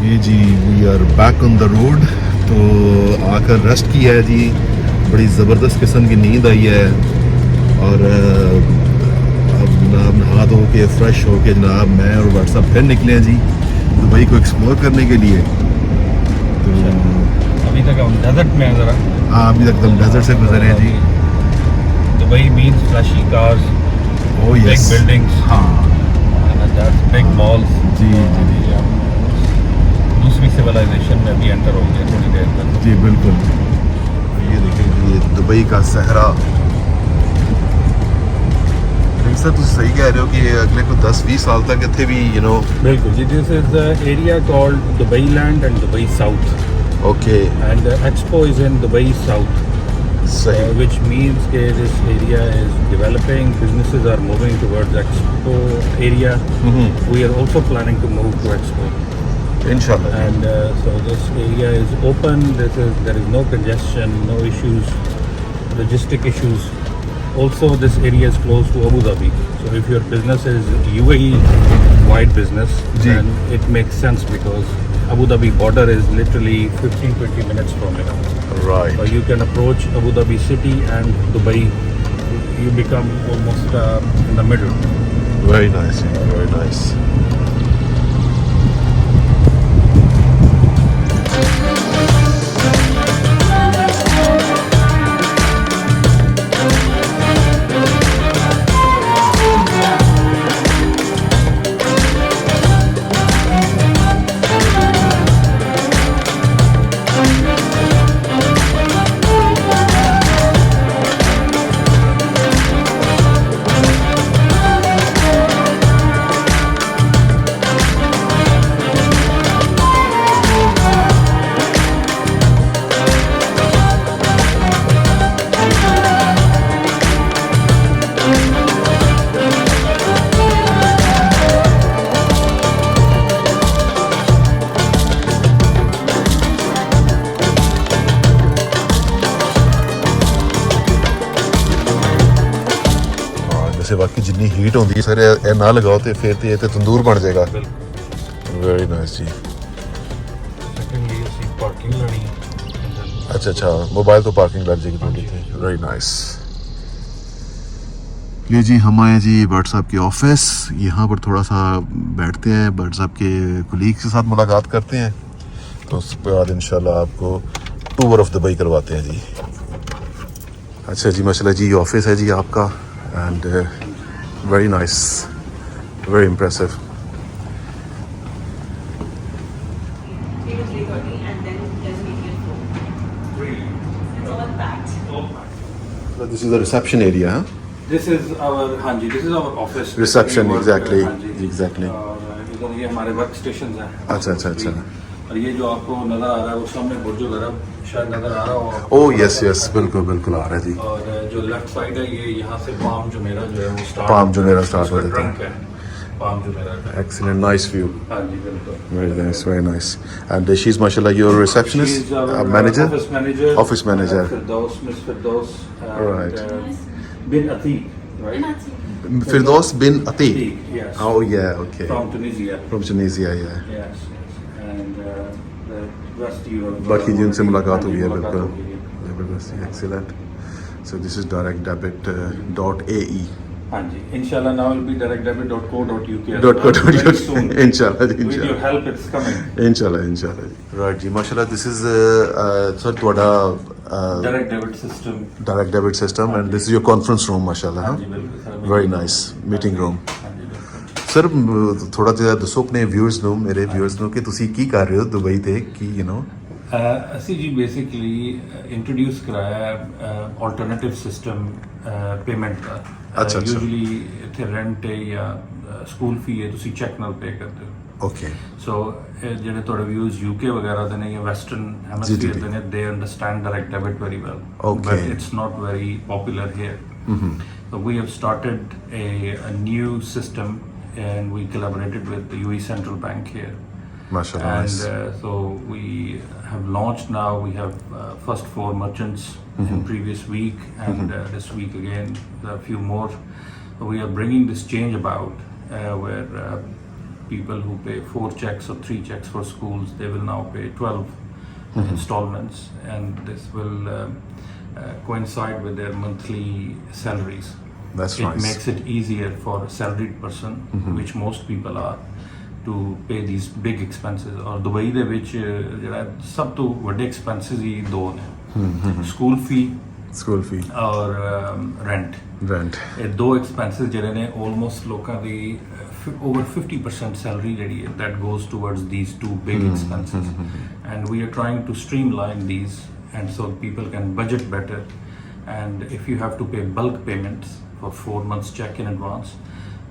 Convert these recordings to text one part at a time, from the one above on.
ये ji we are back on the road. तो आकर रेस्ट किया है जी, बड़ी ज़बरदस्त किस्म की नींद आई है। और अब जनाब नहा धो के फ्रेश हो के जनाब मैं और व्हाट्सअप फिर निकले हैं जी दुबई को एक्सप्लोर करने के लिए। तो अभी तक हम डेजर्ट में हैं ज़रा। हाँ अभी तक हम डेजर्ट से गुजरे हैं ji. Dubai means flashy cars, big buildings, हाँ बिग मॉल्स। जी जी जी दूसरी सिविलाइजेशन में भी एंटर हो गए थोड़ी देर तक। जी बिल्कुल। ये देखिए ये दुबई का सहरा। सर तुम सही कह रहे हो कि अगले को 10-20 साल तक इतने भी बिल्कुल ji. This is the area called Dubai Land and Dubai South. Okay and expo is in Dubai South, सही which means that this area is developing, businesses are moving towards expo area. We are also planning to move to expo. इंशाल्लाह। And so this area is open. There is no congestion, no issues, logistic issues. Also, this area is close to Abu Dhabi. So if your business is UAE wide business, then it makes sense because Abu Dhabi border is literally 15-20 minutes from here. Right. So you can approach Abu Dhabi city and Dubai. You become almost in the middle. Very nice, very nice. बाकी जितनी heat होती है sir ये ना लगाओ तो फिर तो ये तो तंदूर बन जाएगा। वेरी नाइस जी। अच्छा अच्छा मोबाइल तो पार्किंग लग जाएगी थोड़ी सी। Very nice. ये जी हम आए जी व्हाट्सएप के ऑफिस। यहाँ पर थोड़ा सा बैठते हैं, व्हाट्सएप के कुलीग के साथ मुलाकात करते हैं, तो उसके बाद इंशाल्लाह आपको टूर ऑफ दुबई करवाते हैं जी। अच्छा जी माशाल्लाह जी ये ऑफिस है जी आपका। And very nice, very impressive. So this is the reception area, huh? This is our this is our office. Reception, exactly, exactly. इधर ये हमारे वर्क स्टेशन हैं। अच्छा अच्छा अच्छा। और ये जो आपको नजर आ रहा है वो सामने बुर्ज अरब शायद नजर आ रहा होगा। ओह यस यस बिल्कुल बिल्कुल आ रहा है जी। और जो लेफ्ट साइड है ये यहाँ से पाम जुमेरा जो है वो स्टार्ट हो जाता है। पाम जुमेरा का एक्सीलेंट नाइस व्यू। हाँ जी बिल्कुल। very nice. And she's mashallah your receptionist, manager, office manager. Firdaus right. bin Atiq, right? Firdaus bin Atiq. Yes. Oh yeah, okay. From Tunisia. From Tunisia, yeah. Yes. And the West Europe. बाकी जी उनसे मुलाकात हुई है बिल्कुल जबरदस्त। Excellent. So this is directdebit.ae. हाँ जी इंशाल्लाह now will be directdebit.co.uk. .co.uk. इंशाल्लाह जी With your help it's coming. इंशाल्लाह इंशाल्लाह जी। राइट जी माशाल्लाह दिस इज सर ਤੁਹਾਡਾ direct debit system and this is your conference room mashallah. हाँ जी बिल्कुल sir. Very nice meeting room. Sir ਥੋੜਾ ਜਿਹਾ ਦੱਸੋ ਆਪਣੇ ਵਿਊਅਰਸ ਨੂੰ, ਮੇਰੇ ਵਿਊਅਰਸ ਨੂੰ ਕਿ ਤੁਸੀਂ ਕੀ ਕਰ ਰਹੇ ਹੋ ਦੁਬਈ ਤੇ ਕੀ ਅਸੀਂ ਜੀ ਬੇਸਿਕਲੀ ਇੰਟਰੋਡਿਊਸ ਕਰਾਇਆ ਆਲਟਰਨੇਟਿਵ ਸਿਸਟਮ ਪੇਮੈਂਟ ਦਾ। ਅੱਛਾ ਯੂਜੂਅਲੀ ਇੱਥੇ ਰੈਂਟ ਹੈ ਜਾਂ ਸਕੂਲ ਫੀ ਹੈ ਤੁਸੀਂ ਚੈੱਕ ਨਾਲ ਪੇ ਕਰਦੇ ਹੋ। ਓਕੇ ਸੋ ਜਿਹੜੇ ਤੁਹਾਡੇ ਵਿਊਜ਼ ਯੂਕੇ ਵਗੈਰਾ ਦੇ ਨੇ ਜਾਂ ਵੈਸਟਰਨ ਹੈਮਸਫੀਅਰ ਦੇ ਨੇ ਦੇ understand direct debit very well but it's not very popular here. So we have started a new system and we collaborated with the UAE Central Bank here. Mashallah. And so we have launched now. We have first 4 merchants in previous week and this week again a few more. we are bringing this change about where people who pay 4 checks or 3 checks for schools, they will now pay 12 installments, and this will coincide with their monthly salaries. That's It nice. makes it easier for a salaried person, which most people are, to pay these big expenses. और Dubai ਦੇ ਵਿੱਚ ਜਿਹੜਾ ਸਭ ਤੋਂ ਵੱਡੇ expenses ਹੀ ਦੋ ਨੇ, school ਫੀ school ਫੀ ਔਰ ਰੈਂਟ। ਇਹ ਦੋ expenses ਜਿਹੜੇ ਨੇ almost ਲੋਕਾਂ ਦੀ over 50% salary ਜਿਹੜੀ ਹੈ that goes towards these two big expenses, and we are trying to streamline these, and so people can budget better. And if you have to pay bulk payments for 4 months check in advance,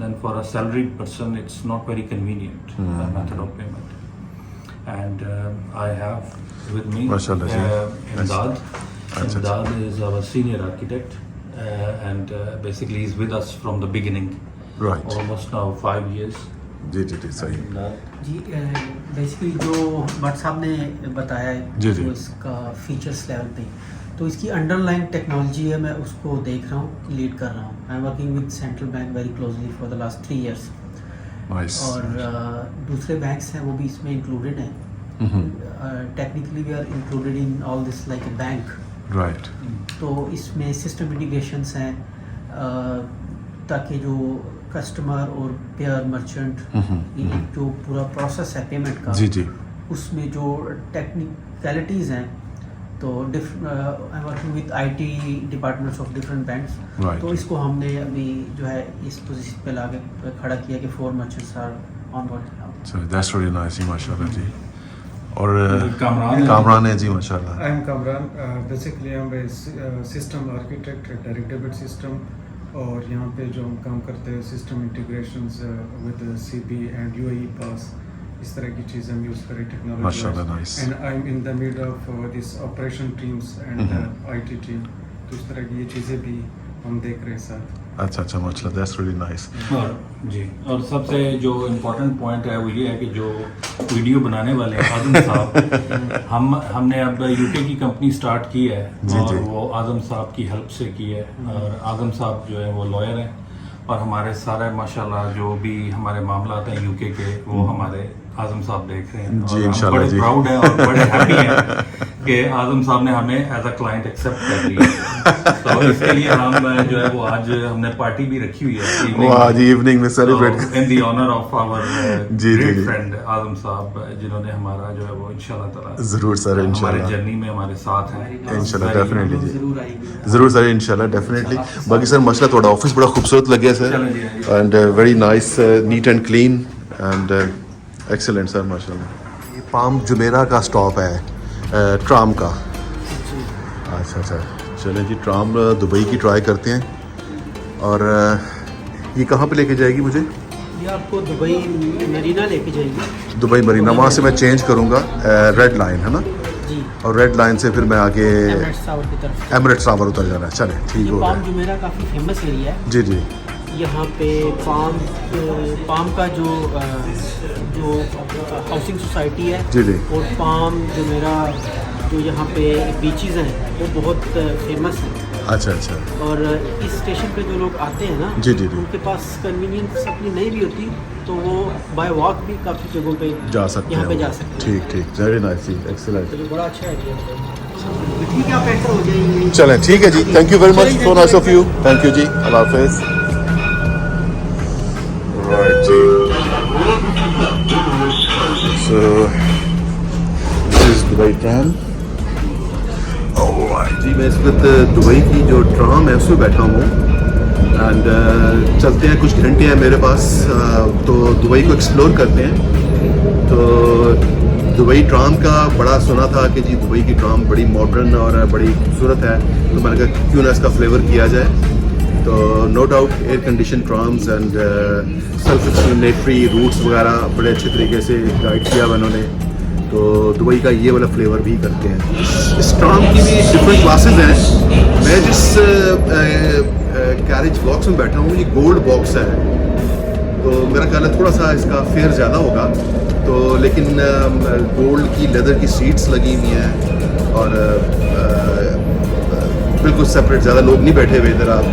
then for a salaried person it's not very convenient method of payment. And I have with me Imdad. Imdad is our senior architect, and basically he's with us from the beginning, right, almost now 5 years. जी जी जी सही जी basically जो भट्ट साहब ने बताया है जी, जी। जो इसका features level पे, तो इसकी अंडरलाइन टेक्नोलॉजी है, मैं उसको देख रहा हूँ, लीड कर रहा हूँ। I am working with central bank very closely for the last 3 years, nice. और दूसरे बैंक्स हैं वो भी इसमें इंक्लूडेड हैं। Technically we are included in all this like a bank, right. तो इसमें सिस्टम इंटीग्रेशंस हैं ताकि जो कस्टमर और पेयर मर्चेंट ये जो पूरा प्रोसेस है पेमेंट का, जी जी उसमें जो टेक्निकलिटीज़ हैं, तो आई am working with IT departments of different banks, Right. तो इसको हमने अभी जो है इस पोजीशन पे लाके खड़ा किया कि 4 merchants are on board. So that's really nice ji, माशाल्लाह जी। और कामरान है जी माशाल्लाह। I am Kamran. Basically, I'm a system architect, direct debit system, और यहाँ पे जो हम काम करते हैं system integrations with CB and UAE पास, इस तरह की चीज़ें हम यूज़ करें टेक्नोलॉजी। माशाल्लाह, nice. And I am in the mid of this operation teams and IT team, तो इस तरह की ये चीज़ें भी हम देख रहे हैं साथ। अच्छा अच्छा माशाल्लाह, दैट्स रियली नाइस। और जी, और सबसे जो इम्पोर्टेंट पॉइंट है वो ये है कि जो वीडियो बनाने वाले हैं आजम साहब, हमने अब UK की कंपनी स्टार्ट की है, जी, और जी। वो आजम साहब की हेल्प से की है। और आजम साहब जो है वो लॉयर हैं, और हमारे सारे माशाल्लाह जो भी हमारे मामला हैं UK के, वो हमारे आजम साहब देख रहे हैं। जी, और हम इंशाल्लाह बड़े जी। प्राउड हैं और बड़े हैप्पी हैं कि आजम साहब ने हमें एज अ क्लाइंट एक्सेप्ट कर लिया। तो इसके लिए हम जो है वो आज हमने पार्टी भी रखी हुई है वाह जी, इवनिंग में celebrate in the honour of our ji, great ji. Friend Azam साहब, जिन्होंने हमारा जो है वो इंशाल्लाह ताला जरूर सर, हमारे इंशाल्लाह जर्नी में हमारे साथ हैं। इंशाल्लाह डेफिनेटली जी, ज़रूर आएंगे। जरूर सर इंशाल्लाह डेफिनेटली। बाकी सर माशाल्लाह थोड़ा ऑफिस बड़ा खूबसूरत लगे सर, चलो ji, and very nice, neat and clean and excellent sir माशाल्लाह। ये पाम जुमेरा का स्टॉप है ट्राम का। अच्छा अच्छा, चलें जी, ट्राम दुबई की ट्राई करते हैं। और ये कहाँ पे लेके जाएगी मुझे? ये आपको दुबई मरीना लेके जाएगी। दुबई मरीना, वहाँ से मैं चेंज करूँगा रेड लाइन, है ना? जी, और रेड लाइन से फिर मैं आगे एमिरेट्स टावर की तरफ। एमिरेट्स टावर उतर जाना है। चले ठीक ये हो पाम गया। जुमेरा काफ़ी फेमस एरिया है। जी जी यहाँ पे पाम का जो हाउसिंग सोसाइटी है, जी जी और पाम जुमेरा जो यहाँ पे बीचेस हैं वो बहुत फेमस हैं। अच्छा अच्छा, और इस स्टेशन पे जो लोग आते हैं ना, जी, जी, जी। उनके पास कन्वीनियंस अपनी नहीं भी होती, तो वो बाय वॉक भी काफ़ी जगहों पे जा सकते हैं यहाँ पे वो। जा सकते हैं। ठीक ठीक, वेरी नाइस जी, एक्सीलेंट। तो ये बड़ा अच्छा एरिया है। ठीक है, आप एंटर हो जाइए। चलें ठीक है ji, thank you very much, so nice of you, thank you ji, अल्लाह हाफिज़। Right ji, so this is Dubai tram. Alright ji, मैं इस वक्त दुबई की जो ट्राम है उसमें बैठा हूँ, एंड चलते हैं, कुछ घंटे हैं मेरे पास, तो दुबई को एक्सप्लोर करते हैं। तो दुबई ट्राम का बड़ा सुना था कि जी दुबई की ट्राम बड़ी मॉडर्न और बड़ी खूबसूरत है, तो मैंने कहा क्यों ना इसका फ्लेवर किया जाए। तो no doubt air condition trams and self explanatory routes वगैरह बड़े अच्छे तरीके से गाइड किया हुआ उन्होंने। तो दुबई का ये वाला फ्लेवर भी करते हैं। इस ट्राम की भी डिफरेंट क्लासेस हैं। मैं जिस कैरेज बॉक्स में बैठा हूँ, ये गोल्ड बॉक्स है, तो मेरा ख्याल है थोड़ा सा इसका फेयर ज़्यादा होगा, तो लेकिन गोल्ड की लेदर की सीट्स लगी हुई हैं, और बिल्कुल सेपरेट, ज़्यादा लोग नहीं बैठे हुए इधर आप।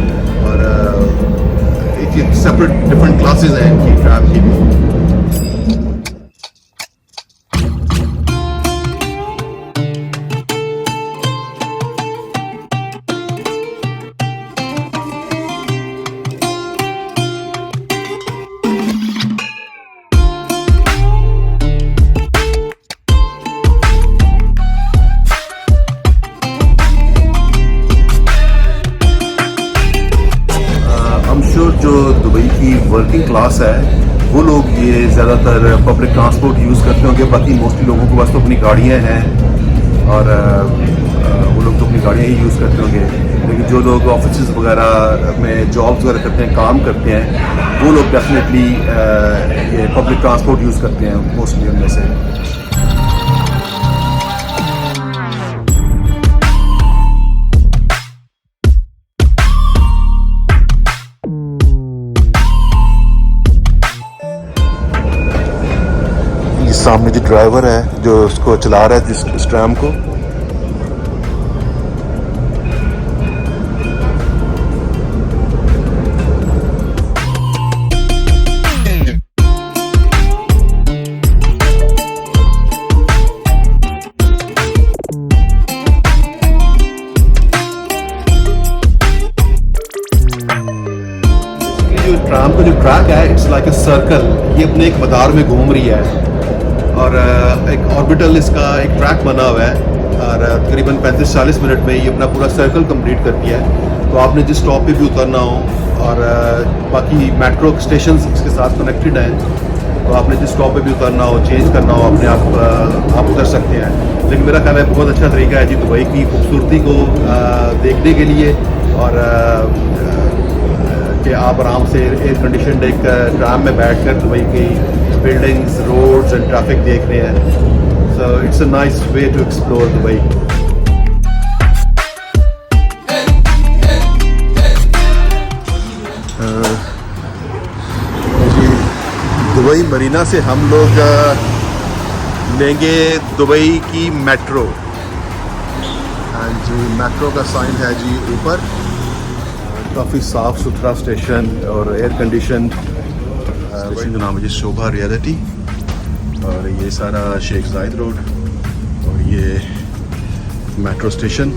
और इसकी सेपरेट डिफरेंट क्लासेस हैं इनकी ट्रैम की भी। जो दुबई की वर्किंग क्लास है वो लोग ये ज़्यादातर पब्लिक ट्रांसपोर्ट यूज़ करते होंगे। बाकी मोस्टली लोगों के पास तो अपनी गाड़ियाँ हैं और वो लोग तो अपनी गाड़ियाँ ही यूज़ करते होंगे। लेकिन जो लोग ऑफिस वगैरह में जॉब्स वगैरह करते हैं, काम करते हैं, वो लोग डेफिनेटली ये पब्लिक ट्रांसपोर्ट यूज़ करते हैं मोस्टली उनमें से। सामने जो ड्राइवर है जो उसको चला रहा है इस ट्रैम को, जो ट्रैम का जो ट्रैक है इट्स लाइक अ सर्कल, ये अपने एक मदार में घूम रही है और एक ऑर्बिटल इसका एक ट्रैक बना हुआ है और तकरीबन 35-40 मिनट में ये अपना पूरा सर्कल कंप्लीट करती है। तो आपने जिस स्टॉप पे भी उतरना हो और बाकी मेट्रो स्टेशन इसके साथ कनेक्टेड हैं, तो आपने जिस स्टॉप पे भी उतरना हो, चेंज करना हो, अपने आप उतर सकते हैं। लेकिन मेरा ख्याल है बहुत अच्छा तरीका है जी दुबई की खूबसूरती को देखने के लिए और कि आप आराम से एयर कंडीशन एक ट्राम में बैठ कर दुबई की बिल्डिंग्स, रोड्स एंड ट्रैफिक देख रहे हैं। So it's a nice way to explore Dubai. Dubai Marina से हम लोग लेंगे दुबई की मेट्रो। हाँ जी, मेट्रो का साइन है जी ऊपर। काफ़ी साफ़ सुथरा स्टेशन और एयर कंडीशन स्टेशन का नाम है जी शोभा रियलिटी। और ये सारा शेख जायद रोड और ये metro station.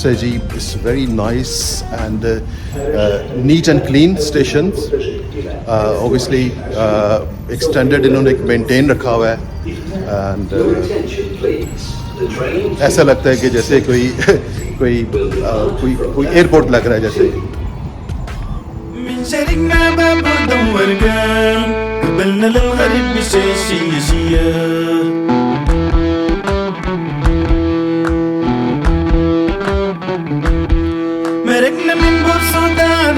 Say ji, it's very nice and neat and clean stations. Obviously extended इन्होंने maintain रखा हुआ है and ऐसा लगता है कि जैसे कोई एयरपोर्ट लग रहा है जैसे।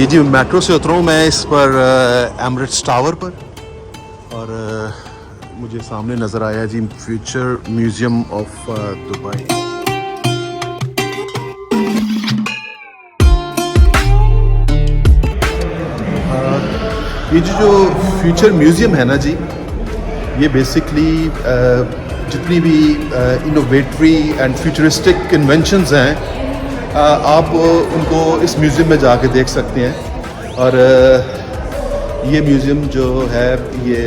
ये जी मेट्रो से उतरा हूँ मैं इस पर एमिरेट्स टावर पर और मुझे सामने नज़र आया जी फ्यूचर म्यूज़ियम ऑफ दुबई। ये जो फ्यूचर म्यूज़ियम है ना जी, ये बेसिकली जितनी भी इनोवेटरी एंड फ्यूचरिस्टिक इन्वेंशंस हैं आप उनको इस म्यूज़ियम में जाके देख सकते हैं। और ये म्यूज़ियम जो है ये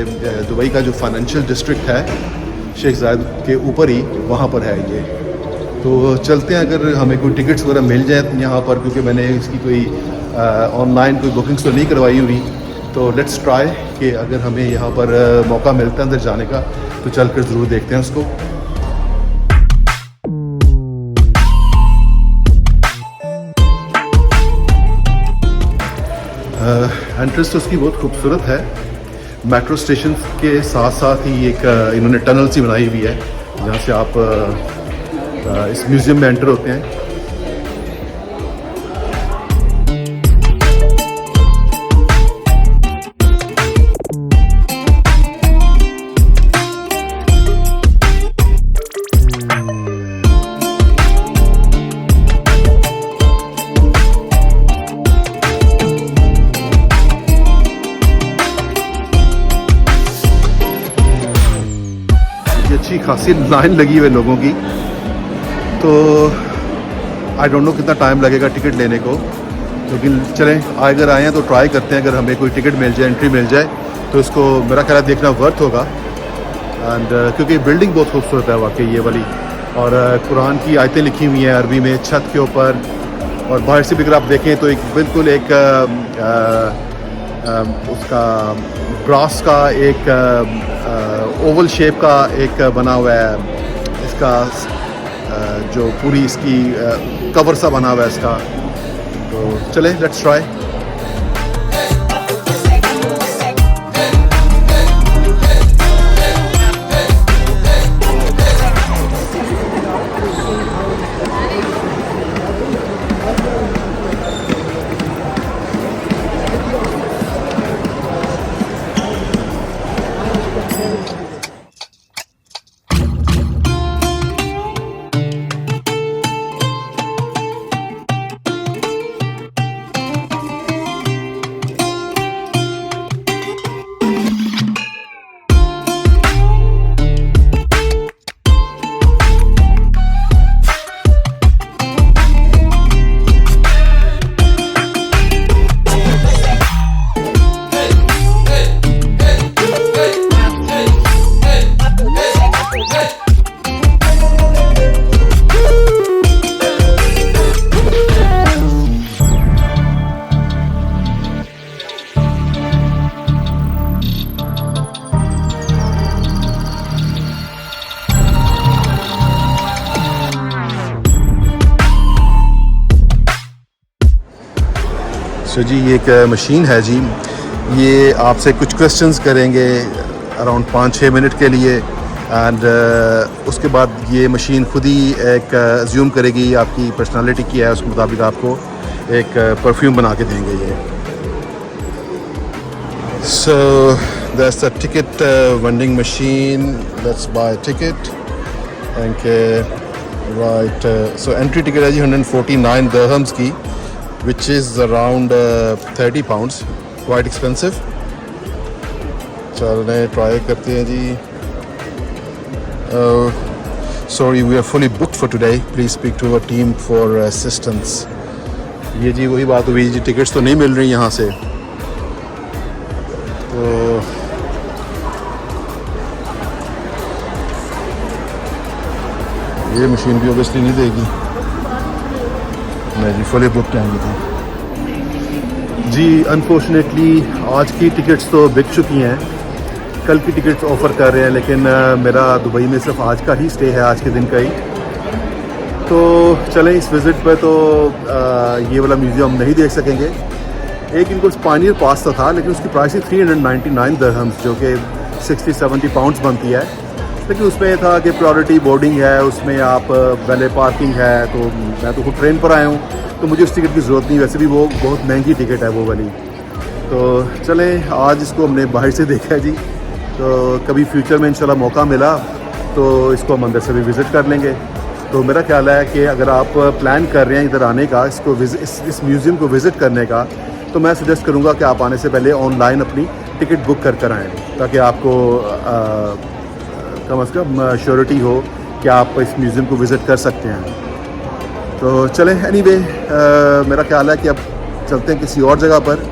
दुबई का जो फाइनेंशियल डिस्ट्रिक्ट है शेख जायद के ऊपर ही वहाँ पर है ये। तो चलते हैं, अगर हमें कोई टिकट्स वगैरह मिल जाए यहाँ पर, क्योंकि मैंने इसकी कोई ऑनलाइन कोई बुकिंग्स तो नहीं करवाई हुई, तो लेट्स ट्राई कि अगर हमें यहाँ पर मौका मिलता है अंदर जाने का तो चल कर ज़रूर देखते हैं उसको। एंट्रेंस तो उसकी बहुत खूबसूरत है। मेट्रो स्टेशन के साथ साथ ही एक इन्होंने टनल सी बनाई हुई है जहाँ से आप इस म्यूज़ियम में एंटर होते हैं। अच्छी खासी लाइन लगी हुई है लोगों की, तो आई डोंट नो कितना टाइम लगेगा टिकट लेने को, लेकिन चलें अगर आए हैं तो ट्राई करते हैं। अगर हमें कोई टिकट मिल जाए, एंट्री मिल जाए तो इसको मेरा ख्याल देखना वर्थ होगा। एंड क्योंकि बिल्डिंग बहुत खूबसूरत है वाकई ये वाली, और कुरान की आयतें लिखी हुई हैं अरबी में छत के ऊपर, और बाहर से भी अगर आप देखें तो एक बिल्कुल एक उसका ब्रास का एक ओवल शेप का एक बना हुआ है इसका, जो पूरी इसकी कवर सा बना हुआ है इसका। तो चले लेट्स ट्राई। तो जी ये एक मशीन है जी, ये आपसे कुछ क्वेश्चंस करेंगे अराउंड 5-6 मिनट के लिए, एंड उसके बाद ये मशीन खुद ही एक अज्यूम करेगी आपकी पर्सनालिटी क्या है, उसके मुताबिक आपको एक परफ्यूम बना के देंगे ये। So that's the ticket vending machine, let's buy ticket. Okay right, so entry ticket है जी 149 दिरहम्स की, which is around 30 pounds, quite expensive। चलने ट्राई करते हैं जी। Sorry, we are fully booked for today, please speak to our team for assistance। ये जी वही बात हुई जी, टिकट्स तो नहीं मिल रही यहाँ से, तो ये मशीन भी ऑब्वियसली नहीं देगी। मैं जी फुली बुक आएंगे जी। अनफॉर्चुनेटली आज की टिकट्स तो बिक चुकी हैं, कल की टिकट्स ऑफ़र कर रहे हैं, लेकिन मेरा दुबई में सिर्फ आज का ही स्टे है, आज के दिन का ही। तो चलें इस विज़िट पे तो ये वाला म्यूज़ियम नहीं देख सकेंगे। एक इनको स्पानियर पास तो था, लेकिन उसकी प्राइस थी 399 दिरहम्स, जो कि 60-70 पाउंड्स बनती है। लेकिन उसमें ये था कि प्रायोरिटी बोर्डिंग है, उसमें आप वैले पार्किंग है, तो मैं तो खुद ट्रेन पर आया हूँ तो मुझे उस टिकट की ज़रूरत नहीं, वैसे भी वो बहुत महंगी टिकट है वो वाली। तो चलें आज इसको हमने बाहर से देखा है जी, तो कभी फ्यूचर में इंशाल्लाह मौका मिला तो इसको हम अंदर से भी विज़िट कर लेंगे। तो मेरा ख्याल है कि अगर आप प्लान कर रहे हैं इधर आने का, इसको इस म्यूज़ियम को विज़िट करने का, तो मैं सजेस्ट करूँगा कि आप आने से पहले ऑनलाइन अपनी टिकट बुक कर आएँ, ताकि आपको कम से कम श्योरिटी हो कि आप इस म्यूज़ियम को विज़िट कर सकते हैं। तो चलें एनीवे, मेरा ख्याल है कि अब चलते हैं किसी और जगह पर।